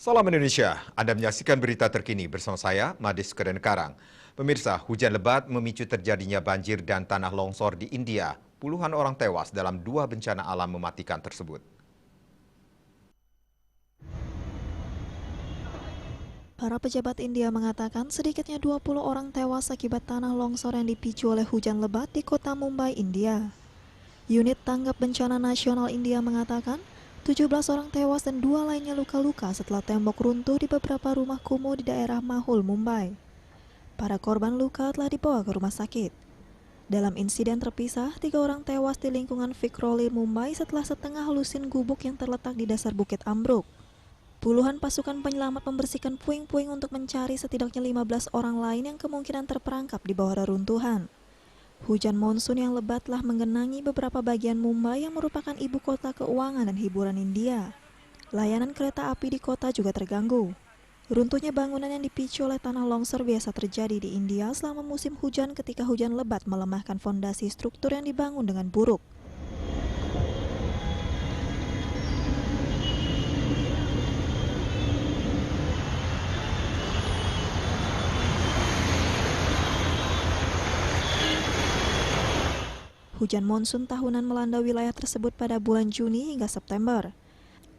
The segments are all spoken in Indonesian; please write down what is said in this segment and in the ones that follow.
Salam Indonesia, Anda menyaksikan berita terkini bersama saya, Madis Kedenkarang. Pemirsa, hujan lebat memicu terjadinya banjir dan tanah longsor di India. Puluhan orang tewas dalam 2 bencana alam mematikan tersebut. Para pejabat India mengatakan sedikitnya 20 orang tewas akibat tanah longsor yang dipicu oleh hujan lebat di kota Mumbai, India. Unit Tanggap Bencana Nasional India mengatakan 17 orang tewas dan 2 lainnya luka-luka setelah tembok runtuh di beberapa rumah kumuh di daerah Mahul, Mumbai. Para korban luka telah dibawa ke rumah sakit. Dalam insiden terpisah, 3 orang tewas di lingkungan Vikhroli, Mumbai setelah setengah lusin gubuk yang terletak di dasar bukit ambruk. Puluhan pasukan penyelamat membersihkan puing-puing untuk mencari setidaknya 15 orang lain yang kemungkinan terperangkap di bawah reruntuhan. Hujan monsun yang lebat telah menggenangi beberapa bagian Mumbai yang merupakan ibu kota keuangan dan hiburan India. Layanan kereta api di kota juga terganggu. Runtuhnya bangunan yang dipicu oleh tanah longsor biasa terjadi di India selama musim hujan ketika hujan lebat melemahkan fondasi struktur yang dibangun dengan buruk. Hujan monsun tahunan melanda wilayah tersebut pada bulan Juni hingga September.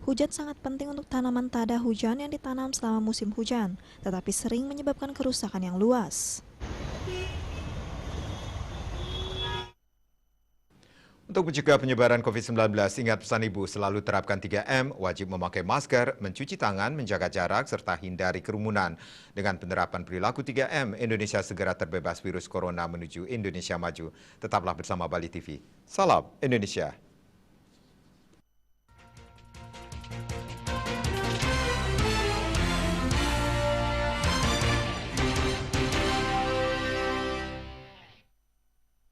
Hujan sangat penting untuk tanaman tada hujan yang ditanam selama musim hujan, tetapi sering menyebabkan kerusakan yang luas. Untuk mencegah penyebaran COVID-19, ingat pesan Ibu selalu terapkan 3M, wajib memakai masker, mencuci tangan, menjaga jarak, serta hindari kerumunan. Dengan penerapan perilaku 3M, Indonesia segera terbebas virus corona menuju Indonesia maju. Tetaplah bersama Bali TV. Salam Indonesia.